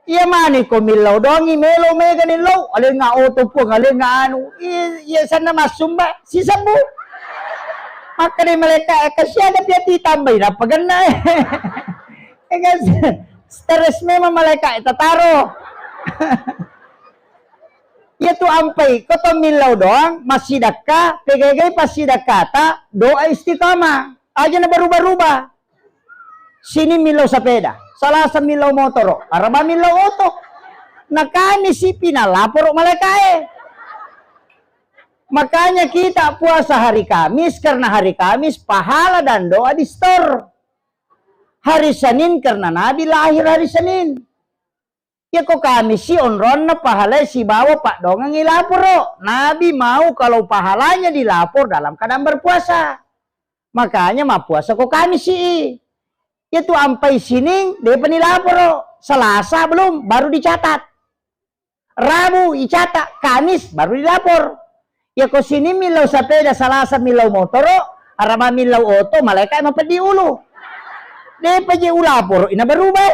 Iya mani ko milaw dong imelo mega ni low alin nga auto po alin nga ano iya sana masumba si sabu maka ni maleka kasi ada piati tambay na pagana kasi stress me maleka itataro itu ampay ko to milaw dong masidak ka pegagay pasidak kata doa istiqamah aja na baruba-ruba sini milaw sa peda salah sa milaw motor, araba milaw auto. Nakani si pinalapor malakae. Makanya kita puasa hari Kamis karena hari Kamis pahala dan doa di store. Hari Senin karena Nabi lahir hari Senin. Ya kok Kamis si onron na pahala si bawa Pak Dongang ilapor. Nabi mau kalau pahalanya dilapor dalam keadaan berpuasa. Makanya mah puasa kok Kamis sih. Itu ampai sining dia penilapor Selasa belum baru dicatat Rabu dicatat Kamis baru dilapor ya kok sini milau sepeda Selasa milau motor araba milau auto malaikat emang pedi ulu dia pedi ulapor ina berubah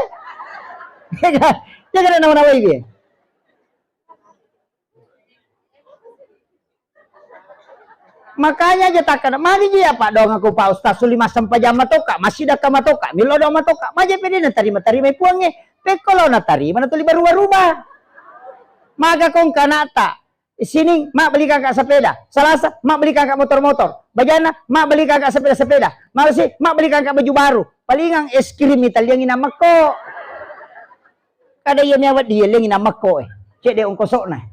ya kan nama-nama ini makanya aja takkan mari dia Pak dong aku Pak Ustaz Sulima sampai jam matoka masih dah matoka milo dong matoka maje pede na tarima puangnya pe kalau na tarima na tuli berubah maka kong kanata sini mak beli kakak sepeda Selasa mak beli kakak motor-motor bajana mak beli kakak sepeda malsi mak beli kakak baju baru palingang es krim Italia yang inamak ko kada iya nyawat dia yang inamak ko cek dia ongkosok na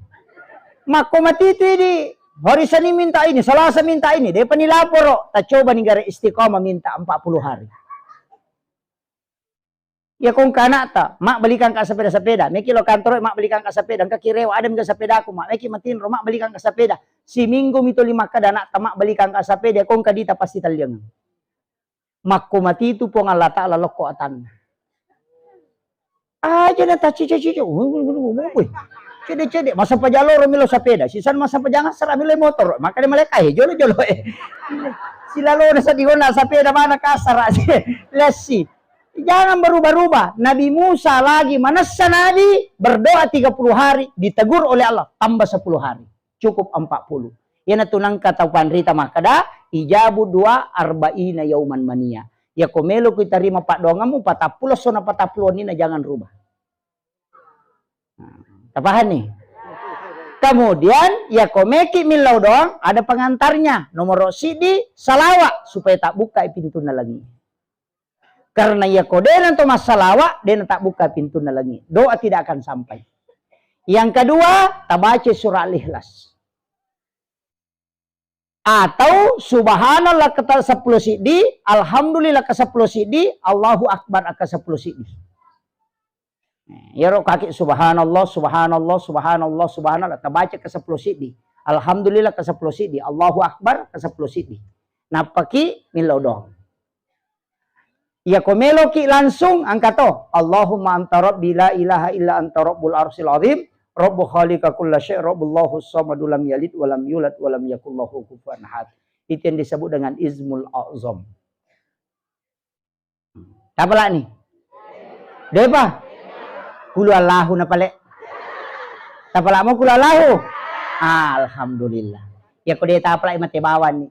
mako mati itu di hari Senin minta ini, Selasa minta ini. Dia penilapor. Tak coba negara istiqomah minta 40 hari. Ya kong kanak ta, mak belikan ka sepeda-sepeda. Meki lo kantor mak belikan ka sepeda. Ka kirewa ada mga sepeda aku mak. Meki matin mak belikan ka sepeda. Si minggu mito 5 ka danak ta mak belikan ka sepeda. Kong kadita pasti talyang. Mak ko mati itu po nga lata lalok ko atan. Aja na ta cici-cici. Cede-cede masa pajalo milo sepeda sisan masa pajangan sara milo motor maka dia maleka jolo-jolo sila lo na sa diwana sepeda mana kasar lesi jangan berubah-ubah Nabi Musa lagi manasa Nabi berdoa 30 hari ditegur oleh Allah tambah 10 hari cukup 40 yana tunang kata panrita makada ijabu 2 arba'ina yauman mania ya komelo kita terima Pak dongamu 40 sona 40 nina jangan rubah paham nih? Kemudian ya komeki milau doang ada pengantarnya nomor sidi salawat supaya tak buka pintu na lagi. Karena ya kodenan to masalawat dia tak buka pintu na lagi. Doa tidak akan sampai. Yang kedua tabaca surah Al-Ikhlas. Atau subhanallah ke 10 sidi, alhamdulillah ke 10 sidi, Allahu akbar ke 10 sidi. Ya roh kaki subhanallah subhanallah subhanallah subhanallah tabaca ke 10 sidi alhamdulillah ke 10 sidi Allahu akbar ke 10 sidi napaki milau dong ya komelo ki langsung angkat to Allahumma anta rabbi la ilaha illa anta rabbul arsyil azim rabbu khaliqa kulla syai' rabbullahu samadu lam yalid wa lam yulad wa lam yakul lahu kufuwan ahad itu yang disebut dengan Ismul A'zam apa lah nih depa kulu Allahu na pale. Tapala mo kulu Allahu. Alhamdulillah. Ya ko dia tapala mati bawan ni.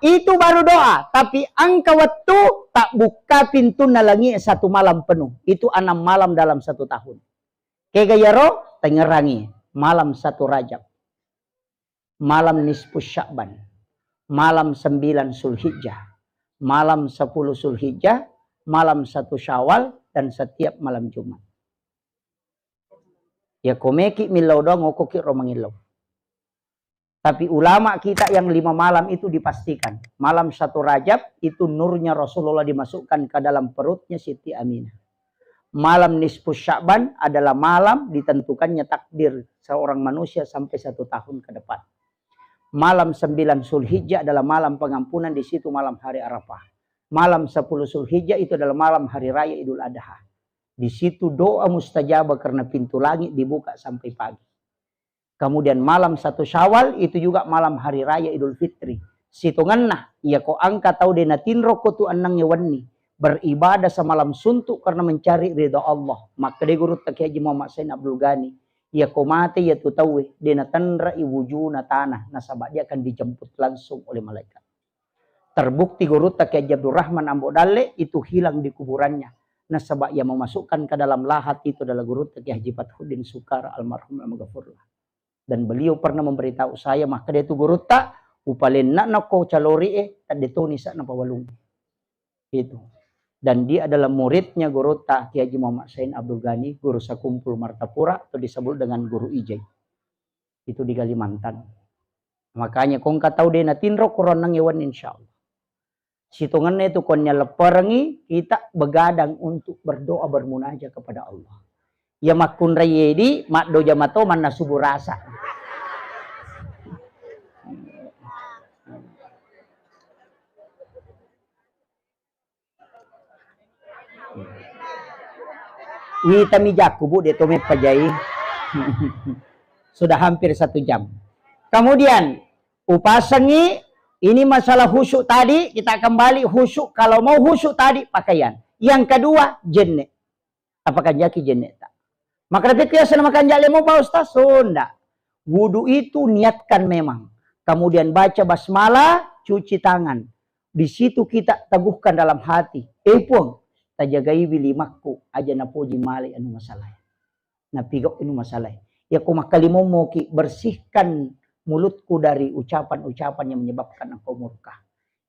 Itu baru doa. Tapi angka waktu tak buka pintu na langi 1 malam penuh. Itu 6 malam dalam 1 tahun. Kaya gayaro, tengerangi. Malam 1 Rajab. Malam nisfu Sya'ban. Malam 9 Zulhijjah. Malam 10 Zulhijjah. Malam 1 Syawal dan setiap malam Jumat. Ya komeki milau dong ngokoki romangilau. Tapi ulama kita yang 5 malam itu dipastikan. Malam 1 Rajab itu nurnya Rasulullah dimasukkan ke dalam perutnya Siti Aminah. Malam nisfu Sya'ban adalah malam ditentukannya takdir seorang manusia sampai 1 tahun ke depan. Malam 9 Zulhijjah adalah malam pengampunan, di situ malam hari Arafah. Malam 10 Zulhijjah itu adalah malam hari raya Idul Adha. Di situ doa mustajabah karena pintu langit dibuka sampai pagi. Kemudian malam 1 Syawal itu juga malam hari raya Idul Fitri. Situngan nah, ia ko angka tau dena tinro ko tu anang wani. beribadah semalam suntuk karena mencari ridha Allah. Maka dia guru tak Haji Muhammad Sain Abdul Ghani. Ya komate ya tu tahu dia na tanra iwujuna tanah. Nasabah dia akan dijemput langsung oleh malaikat. Terbukti guru tak Haji Abdul Rahman Ambo Dalle itu hilang di kuburannya. Nasabah ia memasukkan ke dalam lahat itu adalah guru tak Haji Fathuddin Sukar almarhum al-Maghfurlah. Dan beliau pernah memberitahu saya, maka dia tu guru tak upalin nak ko calori tak detoni sa na pawalung. Itu. Dan dia adalah muridnya guru tak Haji Muhammad Sain Abdul Ghani, guru Sakumpul Martapura, atau disebut dengan guru Ijai. Itu di Kalimantan. Makanya kong katau dia na tinro kuron nang iwan insyaallah. Situngannya itu konya leperangi, kita begadang untuk berdoa bermunajat kepada Allah. Ya makun rayedi, mak doja mato mana subuh rasa. Wita mijaku bu, dia tumis pajai. Sudah hampir 1 jam. Kemudian, upasangi, ini masalah khusyuk tadi, kita kembali khusyuk. Kalau mau khusyuk tadi, pakaian. Yang kedua, jenek. Apakah jaki jenek tak? Maka tapi kiasan makan jale mau Pak Ustaz? Sunda. Wudu itu niatkan memang. Kemudian baca basmalah, cuci tangan. Di situ kita teguhkan dalam hati. Pun. Tajagai bilimakku aja na puji mali anu masalah. Na pigok anu masalah. Ya ku makalimo mo ki bersihkan mulutku dari ucapan-ucapan yang menyebabkan engkau murka.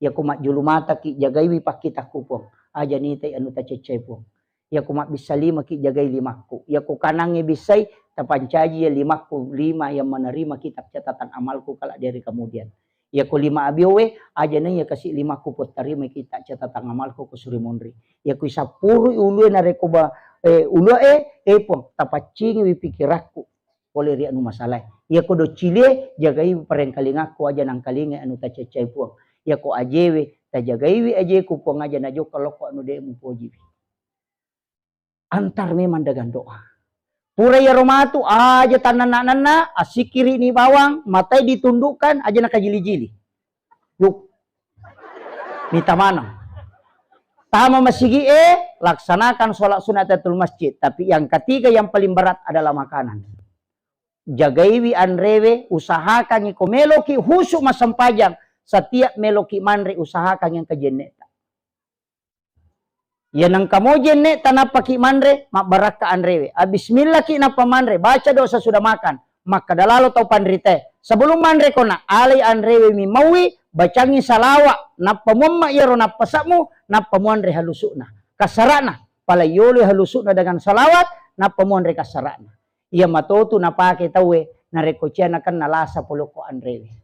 Ya ku mak julumata ki jagai pak kita kupong. Aja ni tay anu ta cecepong. Ya ku mak bisa 5 ki jagai 5ku. Ya ku kanangi bisai tapancaji ya 5ku 5 yang menerima kitab catatan amalku kala dari kemudian. Ya ku 5 abiwe aja na ya kasih 5 ku putarima kita catatan amalku ku suri mondri. Ya ku 10 ulu na rekoba ulu pong tapacing wi pikiraku oleh ri anu masalah. Ya ku do cile jagai parengkalingaku aja nang kalinga anu ta cecai puang. Ya ku ajewe ta jagai wi aje ku puang aja na jo kalau ku anu de mu poji. Antar memang dengan doa. Pura ya romatu aja tanana asikiri ni bawang, matai ditundukkan aja nak jili-jili. Yuk. Minta mana? Tama masigi laksanakan sholat sunatatul masjid. Tapi yang ketiga yang paling berat adalah makanan. Jagaiwi anrewe, usahakan iko meloki husuk masampajang. Setiap meloki manre usahakan yang kejeneta. Ya nang kamu jenne tanapa ki manre mak baraka anrewe. Bismillah ki napa manre baca dosa sudah makan maka dalalo tau pandrite. Sebelum manre kona alai anrewe mi mawi bacangi salawa napa mumma yero napa sakmu napa manre halusukna. Kasarana pala yole halusukna dengan salawat napa manre kasarana. Ia matotu napa ke tawe narekociana kan nalasa poloko anrewe.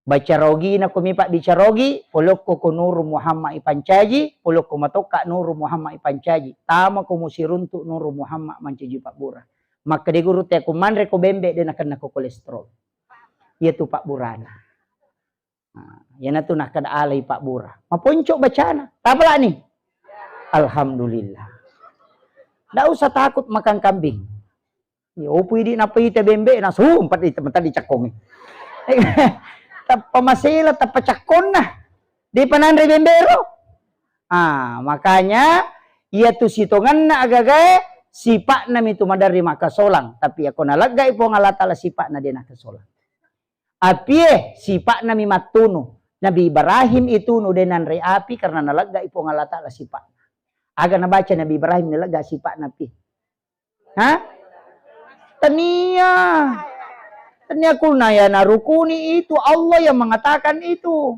Baca rogi na kumipak di carogi, polok ko Nuru Muhammad Ipancaji, polok ko matoka Nuru Muhammad Ipancaji. Tama ko musiruntuk Nuru Muhammad Mancaji Pak Bura. Maka di guru te kumandre ko bembe dan akan nako kolesterol. Ia tu Pak Burana. Yan na tu nakad alay Pak Bura. Mapuncok bacana. Tapala ni. Alhamdulillah. Da usah takut makan kambing. Opo hindi na pahita bembe na sumpat ito mata di cakong. Pamasila tapacakon na. Di panandre bembero. Makanya ia tu sitongan na agagay sipak na mitu madari makasolang. Tapi ako nalagay po nga latala sipak na din nakasolang. Apie sipak na mimatuno. Nabi Ibrahim ituno din nanre api karena nalagay po nga latala sipak. Aga nabaca Nabi Ibrahim nalaga sipak na pi. Tania. Tanya kulnaya na rukuni itu Allah yang mengatakan itu.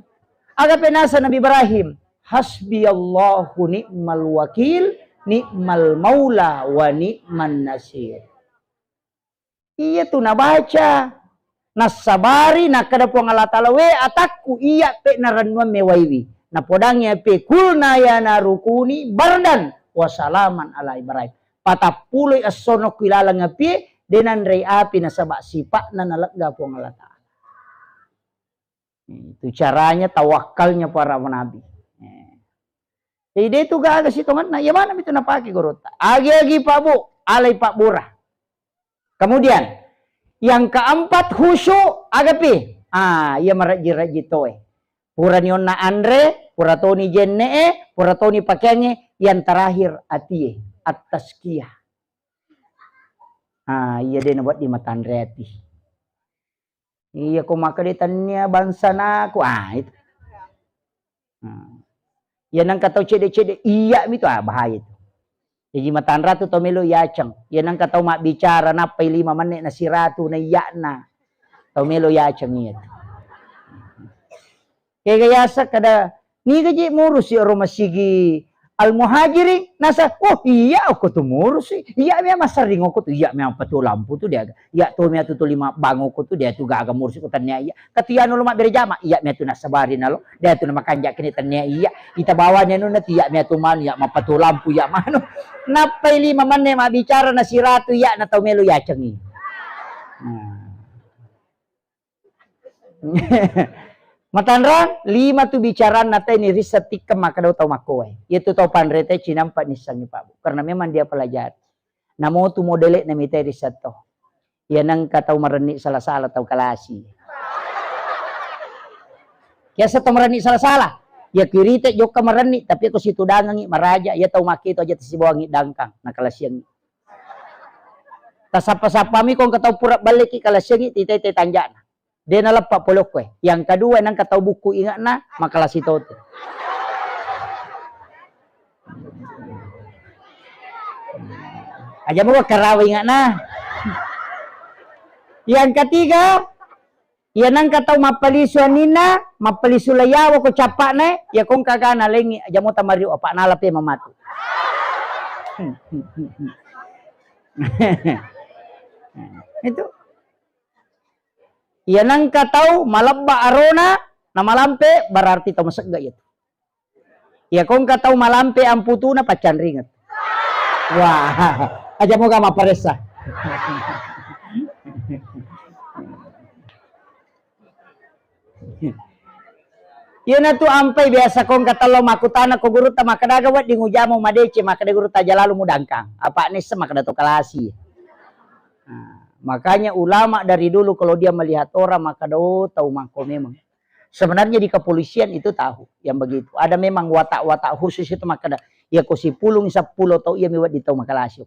Agak penasa Nabi Ibrahim. Hasbi Allahu ni'mal wakil, ni'mal maula wa ni'man nasir. Iya tuh nabaca. Nasabari nakada po nga latala we atakku iya pe naranwan mewaiwi. Napodangnya pe kulnaya na rukuni bardan wasalaman ala Ibrahim. Patapuloy asonok kilala nga pe denan rei api na sabak sipak na nalagga po ng Allah Ta'ala. Itu caranya tawakalnya para nabi. Jadi itu gagas itu kan, nah ya mana itu napaki gorota. Agi-agi Pak Bu, alay Pak Bura. Kemudian yang keempat khusyuk agapi. Ya maraji-raji toe. Pura niyon na andre puratoni jenne, puratoni pakenge, yang terakhir atie, at-tazkiyah. Iya dia buat di matan reti. Iya ko makaditannya bangsa naku. Itu. Yan ang kataw cede-cede, iya mito bahaya itu. Jadi matan ratu to melo yacang. Yan ang kataw bicara na pay 5 menit na si ratu na iya na. To melo yacang niya. Kaya gayasa kada ni gaji murus si masigi al-muhajirin nasa iya ako tumurus iya mi masaring ako tu iya mi patu lampu tu dia iya to mi tu 5 bango ko tu dia tu gaga murus ko tanya iya katiano luma berjama iya mi tu nasabari nalo dia tu makanja kini tanya iya ita bawanya no na iya mi tu man iya mapatu lampu iya mano napay 5 manne mabicara na si ratu iya na taw melo ya cengi Matandra, 5 tu bicara nata ini riset tikam maka daw tau makoy. Itu tau panrete cinampak nisang ni Pak. Karena memang dia pelajar. Namo tu modele na mitay riset to. Yan ang kataw marani salah-salah tau kalasi. Kaya sa tau marani salah-salah. Ya kirite jok ka marani tapi ako situ dangangi maraja ya tau makito aja tisibawangi dangkang na kalasyan. Tasapa-sapa mi kung kataw pura balik ki kalasyan titay tanjana. Dia nalapak polok kue. Yang kedua nang kata buku ingat na makalah si toto. Aja mau karawa ingat na. Yang ketiga, ya nang kata mapalisu anina, mapalisu layawa ko capak na, ya kong kagana lengi aja mau tamariu apa nalape mamatu. Itu. Yan ang kataw malabba arona na malampe berarti taw masagga ito. Ya kung kataw malampe ang puto na pacan ringat. Wah, aja mo ka maparesa. Yun na to ampay biasa kong katalo makutana ko guru ta makadagawat di ngujamo madece makadaguru ta jalalu mudangkang. Apa nisa makadato kalasi. Makanya ulama dari dulu kalau dia melihat orang maka tahu mako memang. Sebenarnya di kepolisian itu tahu yang begitu. Ada memang watak-watak khusus itu maka ya ko si pulung 10 tahu ia miwat di tahu makalasyo.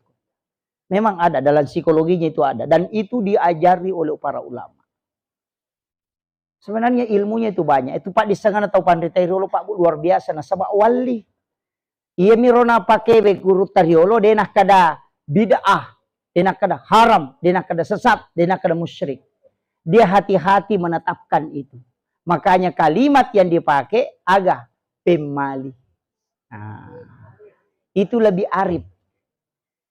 Memang ada dalam psikologinya itu ada dan itu diajari oleh para ulama. Sebenarnya ilmunya itu banyak. Itu Pak disangana tahu pandai Rolo Pak luar biasa na sabak wali. Ia mirona pakai guru tariolo denah kada bid'ah. Dia nak kada haram, dia nak kada sesat, dia nak kada musyrik. Dia hati-hati menetapkan itu. Makanya kalimat yang dipakai agak pemali. Itu lebih arif.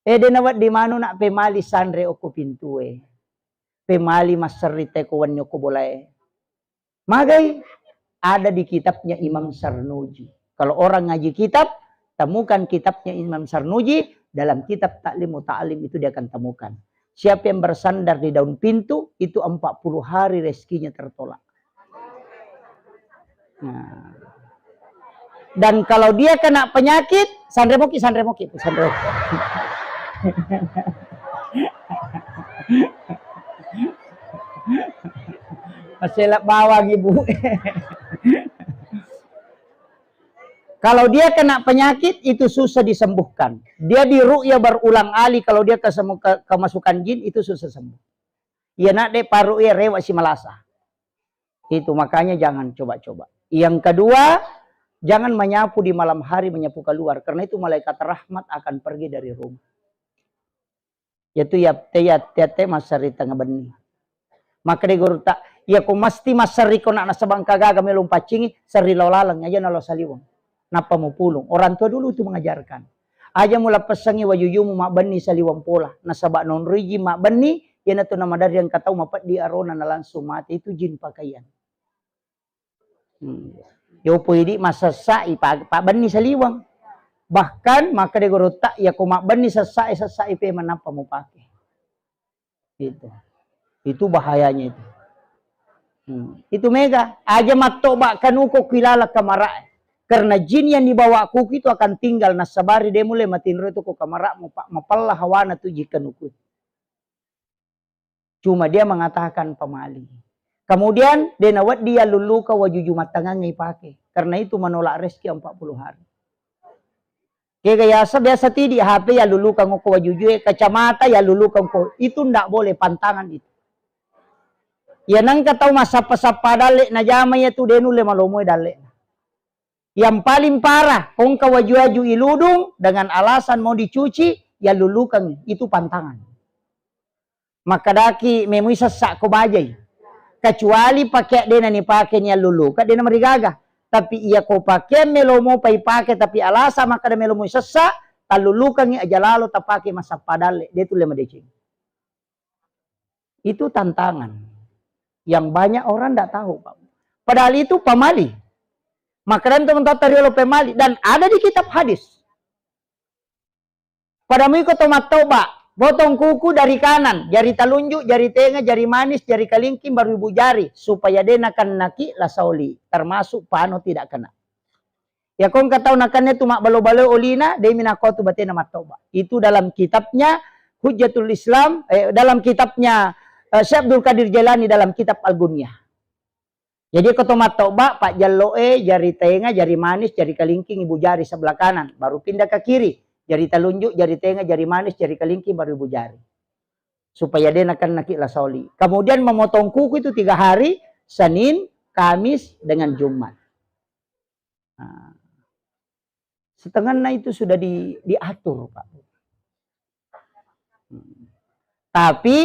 Dia nawat di mana nak pemali sandre oku pintue. Pemali maserite kawan nyoko boleh. Magai ada di kitabnya Imam Sarnuji. Kalau orang ngaji kitab, temukan kitabnya Imam Sarnuji. Dalam kitab Ta'lim Ta'alim itu dia akan temukan. Siapa yang bersandar di daun pintu, itu 40 hari rezekinya tertolak. Nah. Dan kalau dia kena penyakit, sandremoki. Masih bawang ibu. Kalau dia kena penyakit itu susah disembuhkan. Dia diru'ya berulang kali kalau dia kemasukan jin itu susah sembuh. Ya nak deh paru'ya rewa si malasa. Itu makanya jangan coba-coba. Yang kedua, jangan menyapu di malam hari menyapu keluar karena itu malaikat rahmat akan pergi dari rumah. Yaitu ya tete masari tengah benih. Maka dia guru tak ya ko mesti masari ko nak nasabang kagaga melum pacingi sari lolalang aja nalo saliwang. Napa mau pulung. Orang tua dulu itu mengajarkan. Aja mula pesangi wayuyumu mak beni saliwang pola. Nasabak non riji mak beni. Yan itu nama dari yang katau mapat di arona na langsung mati. Itu jin pakaian. Yo puidi masasai pak beni saliwang. Bahkan maka dia guru tak ya ko mak beni sasai pe manapa mau pakai. Itu bahayanya itu. Itu mega. Aja matobak kanuko kilala kamarai. Karena jin yang dibawa kuku itu akan tinggal nasabari dia mulai matin itu kok kamarak mapallah hawana tu jika nukut. Cuma dia mengatakan pemali. Kemudian denawat dia luluka wajuju matangannya pake. Karena itu menolak rezeki 40 hari. Kaya biasa tidi HP ya luluka ngoko wajuju, kacamata ya luluka ngoko. Itu ndak boleh, pantangan itu. Ya nang katau masapa-sapa dalik na jamay itu denu le malomoy dalik. Yang paling parah, kung kawaju-waju iludung dengan alasan mau dicuci, ya lulukan itu pantangan. Maka daki memui sesak ko bajay. Kecuali pakai dena ni pakai ni luluka, dena marigaga. Tapi iya ko pakai melomo pai pakai tapi alasan maka da melomo sesak, talulukan ni aja lalu tapake masapa dalik. Dia tu lema decing. Itu tantangan. Yang banyak orang tidak tahu. Padahal itu pamali. Maka teman-teman tahu pemali. Dan ada di kitab hadis. Padamu ikut tomat toba. Potong kuku dari kanan. Jari telunjuk, jari tengah, jari manis, jari kalingking, baru ibu jari. Supaya dia nakan naki lasauli. Termasuk pano tidak kena. Ya kong katau nakannya tu mak balo-balo olina. Dia minako tu batena mat toba. Itu dalam kitabnya Hujjatul Islam. Dalam kitabnya Syekh Abdul Qadir Jailani dalam kitab Al-Gunyah. Jadi ketomat toba, Pak Jalloe, jari tengah, jari manis, jari kalingking, ibu jari sebelah kanan. Baru pindah ke kiri. Jari telunjuk, jari tengah, jari manis, jari kalingking, baru ibu jari. Supaya dia akan nakik lasauli. Kemudian memotong kuku itu 3 hari. Senin, Kamis, dengan Jumat. Nah, setengahnya itu sudah diatur, Pak. Tapi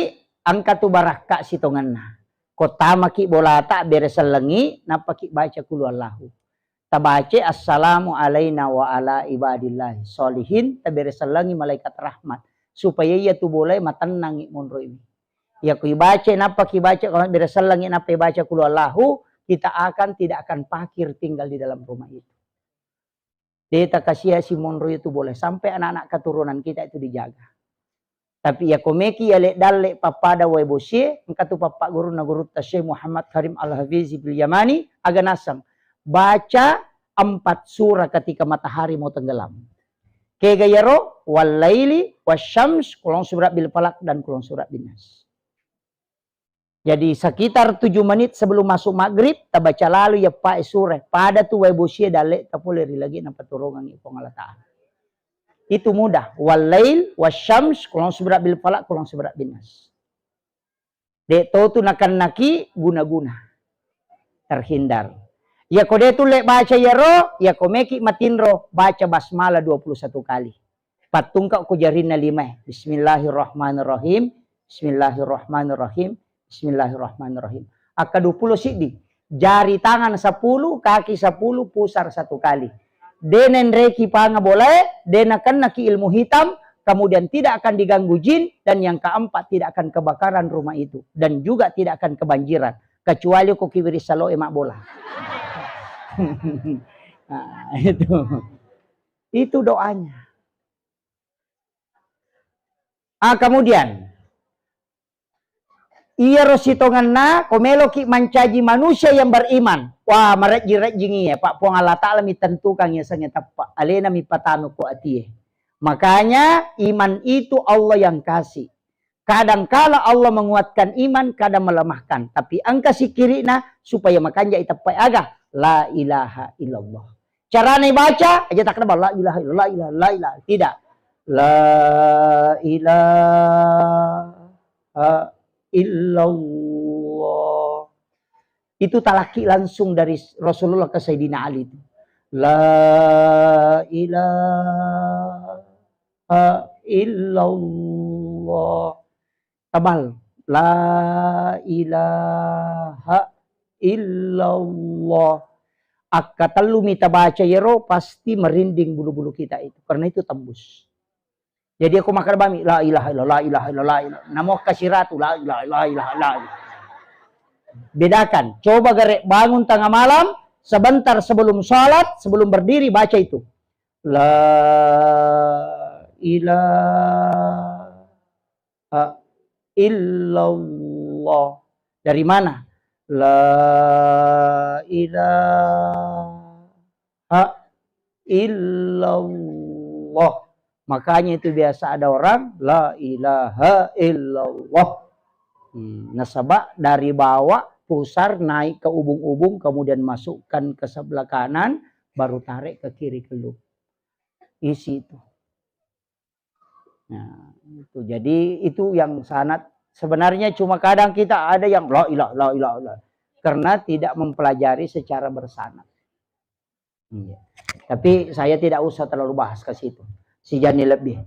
angka tu baraka sitonganna. Kota maki bola tak beres lengi, napaki baca kulu Allahu. Tabace assalamu alaina wa ala ibadillah solihin, taberes lengi malaikat rahmat. Supaya ia tu boleh matanangi monro ini. Ya kui baca napaki baca kalau beres lengi napa baca kulu Allahu, kita tidak akan pakir tinggal di dalam rumah itu. Dia kasih si monro itu boleh sampai anak-anak keturunan kita itu dijaga. Tapi ya komeki ya lek dalek papada wa bosie engkatu papa guru na guru Syekh Muhammad Karim Al-Hafizi bil Yamani aga nasang baca 4 surah ketika matahari mau tenggelam. Kegayaro wal laili wasyams kulon surat bil falak dan kulon surat bin nas. Jadi sekitar 7 menit sebelum masuk maghrib ta baca lalu ya pa surah pada tu wa bosie dalek ta boleh lagi na paturungan ipo ngalataan. Itu mudah. Walail, wasyams, kulong surat bil falak, kulong surat bin nas. Dek tu nakan naki guna-guna. Terhindar. Ya kode tu lek baca ya roh, ya komeki matinro, baca basmalah 21 kali. Patungkak ko jarina 5. Bismillahirrahmanirrahim. Bismillahirrahmanirrahim. Bismillahirrahmanirrahim. Aka 20 sidi. Jari tangan 10, kaki 10, pusar 1 kali. Denen reki panga boleh, denakan naki ilmu hitam, kemudian tidak akan diganggu jin, dan yang keempat tidak akan kebakaran rumah itu. Dan juga tidak akan kebanjiran. Kecuali kok kibiri salo emak bola. Nah, itu doanya. Kemudian. Iya rositongan na komelo ki mancaji manusia yang beriman. Wah maret-jirat-jingi ya Pak Puang Allah Ta'ala mi tentukan ya sanya tapak. Alena mi patanu ku atie. Makanya iman itu Allah yang kasih. Kadang kala Allah menguatkan iman, kadang melemahkan. Tapi angka sikirina supaya makanya itapai aga. La ilaha illallah. Cara nih baca aja tak kenapa la ilaha illallah, la ilaha. Tidak. La ilaha illallah. Itu talaki langsung dari Rasulullah ke Sayyidina Ali. La ilaha illallah. Tabal. La ilaha illallah. Akka telu mita baca yero pasti merinding bulu-bulu kita itu. Karena itu tembus. Jadi aku makan bami la ilaha illallah, la ilaha illallah. Namo kasiratu la ilaha illallah. Bedakan. Coba garek bangun tengah malam, sebentar sebelum sholat, sebelum berdiri baca itu. La ilaha illallah. Dari mana? La ilaha illallah. Makanya itu biasa ada orang la ilaha illallah. Nasabah dari bawah pusar naik ke ubung-ubung, kemudian masukkan ke sebelah kanan, baru tarik ke kiri kelup. Isi itu. Nah, itu. Jadi itu yang sangat sebenarnya cuma kadang kita ada yang la ilah karena tidak mempelajari secara bersanad. Iya. Tapi saya tidak usah terlalu bahas ke situ. Si Jani lebih.